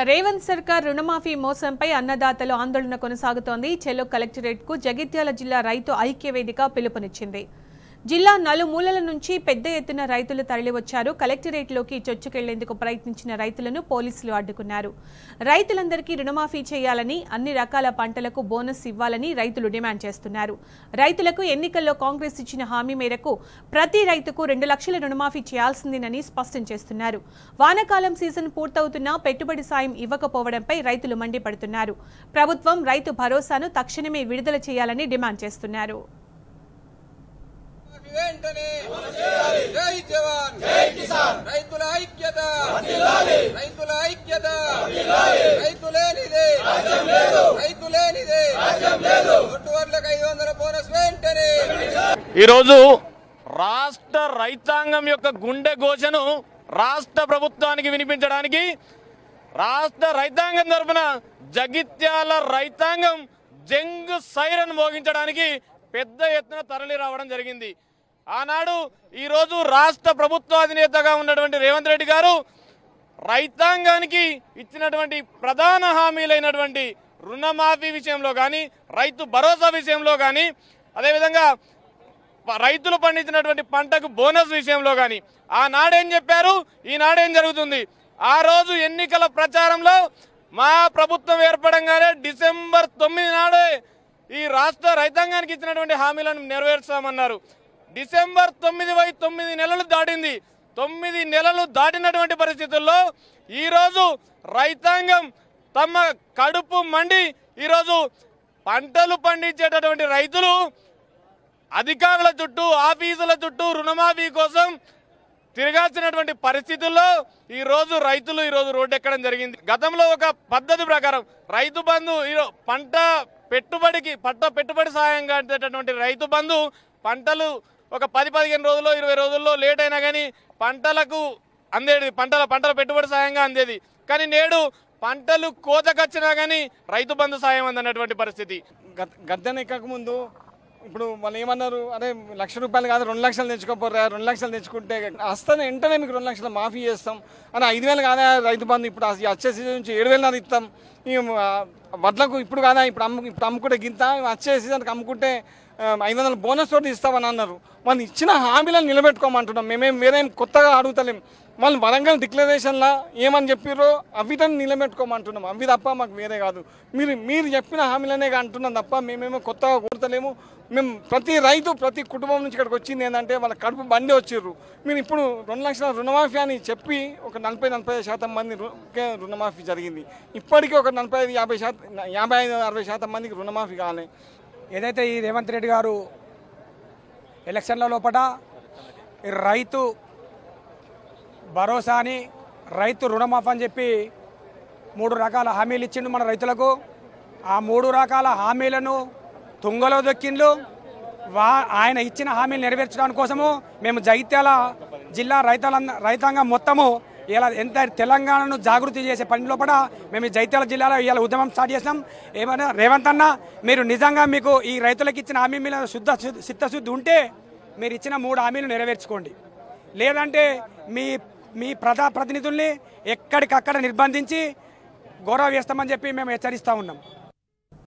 రేవంత్ సర్కార్ రుణమాఫీ మోసంపై అన్నదాతలు ఆందోళన కొనసాగుతోంది. చెలో కలెక్టరేట్కు జగిత్యాల జిల్లా రైతు ఐక్యవేదిక పిలుపునిచ్చింది. జిల్లా నలుమూలల నుంచి పెద్ద ఎత్తున రైతులు తరలివచ్చారు. కలెక్టరేట్లోకి చొచ్చుకెళ్లేందుకు ప్రయత్నించిన రైతులను పోలీసులు అడ్డుకున్నారు. రైతులందరికీ రుణమాఫీ చేయాలని, అన్ని రకాల పంటలకు బోనస్ ఇవ్వాలని రైతులు డిమాండ్ చేస్తున్నారు. రైతులకు ఎన్నికల్లో కాంగ్రెస్ ఇచ్చిన హామీ మేరకు ప్రతి రైతుకు 2 లక్షల రుణమాఫీ చేయాల్సిందేనని స్పష్టం చేస్తున్నారు. వానాకాలం సీజన్ పూర్తవుతున్నా పెట్టుబడి సాయం ఇవ్వకపోవడంపై రైతులు మండిపడుతున్నారు. ప్రభుత్వం రైతు భరోసాను తక్షణమే విడుదల చేయాలని డిమాండ్ చేస్తున్నారు. జై జవాన్ జై కిసాన్ రైతుల ఐక్యత రైతుల ఐక్యత రైతులేనిదే ఒట్టువర్లకు 500 బోనస్ వెంటనే. ఈరోజు రాష్ట్ర రైతాంగం యొక్క గుండె ఘోషను రాష్ట్ర ప్రభుత్వానికి వినిపించడానికి రాష్ట్ర రైతాంగం తరఫున జగిత్యాల రైతాంగం జంగ్ సైరన్ మోగించడానికి పెద్ద ఎత్తున తరలి రావడం జరిగింది. ఆనాడు ఈరోజు రాష్ట్ర ప్రభుత్వ అధినేతగా ఉన్నటువంటి రేవంత్ రెడ్డి గారు రైతాంగానికి ఇచ్చినటువంటి ప్రధాన హామీలైనటువంటి రుణమాఫీ విషయంలో కానీ, రైతు భరోసా విషయంలో కానీ, అదేవిధంగా రైతులు పండించినటువంటి పంటకు బోనస్ విషయంలో కానీ ఆనాడేం చెప్పారు, ఈనాడేం జరుగుతుంది? ఆ రోజు ఎన్నికల ప్రచారంలో మా ప్రభుత్వం ఏర్పడంగానే డిసెంబర్ 9 నాడే ఈ రాష్ట్ర రైతాంగానికి ఇచ్చినటువంటి హామీలను నెరవేర్చామన్నారు. డిసెంబర్ 9 నెలలు దాటింది. 9 నెలలు దాటినటువంటి పరిస్థితుల్లో ఈరోజు రైతాంగం తమ కడుపు మండి ఈరోజు పంటలు పండించేటటువంటి రైతులు అధికారుల చుట్టూ, ఆఫీసుల చుట్టూ రుణమాఫీ కోసం తిరగాల్సినటువంటి పరిస్థితుల్లో ఈరోజు రైతులు రోడ్డెక్కడం జరిగింది. గతంలో ఒక పద్ధతి ప్రకారం రైతు బంధు పంట పెట్టుబడి సాయంగా అందేటటువంటి రైతు బంధు పంటలు ఒక 10-15 రోజుల్లో 20 రోజుల్లో లేట్ అయినా కానీ పంటలకు అందేది, పంటల పెట్టుబడి సాయంగా అందేది. కానీ నేడు పంటలు కోతకొచ్చినా కానీ రైతు బంధు సాయం అందనటువంటి పరిస్థితి. గద్దెన ఎక్కకముందు ఇప్పుడు వాళ్ళు ఏమన్నారు, అదే ₹1,00,000 కాదు 2 లక్షలు తెచ్చుకోపోరా, 2 లక్షలు తెచ్చుకుంటే వస్తానే వెంటనే మీకు 2 లక్షలు మాఫీ చేస్తాం అని 5,000 కాదా రైతు బంధు, ఇప్పుడు వచ్చే సీజన్ నుంచి 7,000 ఇస్తాం, ఈ వడ్లకు ఇప్పుడు కాదా ఇప్పుడు అమ్ముకుంటే గింత, వచ్చే సీజన్కి అమ్ముకుంటే 500 బోనస్ తోటి ఇస్తామని అన్నారు. వాళ్ళు ఇచ్చిన హామీలను నిలబెట్టుకోమంటున్నాం. వేరేం కొత్తగా అడుగుతలేం. వాళ్ళు వరంగల్ డిక్లరేషన్లా ఏమని చెప్పారో అవిటని నిలబెట్టుకోమంటున్నాం. అవి తప్ప మాకు వేరే కాదు. మీరు చెప్పిన హామీలనే అంటున్నాం తప్ప మేమేమో కొత్తగా కోరుతలేము. మేము ప్రతి రైతు ప్రతి కుటుంబం నుంచి ఇక్కడికి వచ్చింది ఏంటంటే వాళ్ళ కడుపు బండి వచ్చిర్రు. మీరు ఇప్పుడు 2 లక్షల రుణమాఫీ అని చెప్పి ఒక 40-45% మంది రుణమాఫీ జరిగింది. ఇప్పటికీ ఒక 45-50-60% మందికి రుణమాఫీ కావాలి. ఏదైతే ఈ రేవంత్ రెడ్డి గారు ఎలక్షన్ల లోపల రైతు భరోసా అని, రైతు రుణమాఫీ అని చెప్పి 3 రకాల హామీలు ఇచ్చిండు మన రైతులకు. ఆ 3 రకాల హామీలను తుంగలో దొక్కిండ్లు. ఆయన ఇచ్చిన హామీలు నెరవేర్చడానికి కోసము మేము జగిత్యాల జిల్లా రైతాంగం మొత్తము ఇలా ఎంత తెలంగాణను జాగృతి చేసే పని లోపల మేము జగిత్యాల జిల్లాలో ఇవాళ ఉద్యమం స్టార్ట్ చేసినాం. ఏమన్నా రేవంత్ అన్న, మీరు నిజంగా మీకు ఈ రైతులకు ఇచ్చిన హామీ మీద చిత్తశుద్ధి ఉంటే మీరు ఇచ్చిన 3 హామీలు నెరవేర్చుకోండి. లేదంటే మీ ప్రజాప్రతినిధుల్ని ఎక్కడికక్కడ నిర్బంధించి గౌరవ వేస్తామని చెప్పి మేము హెచ్చరిస్తూ ఉన్నాం.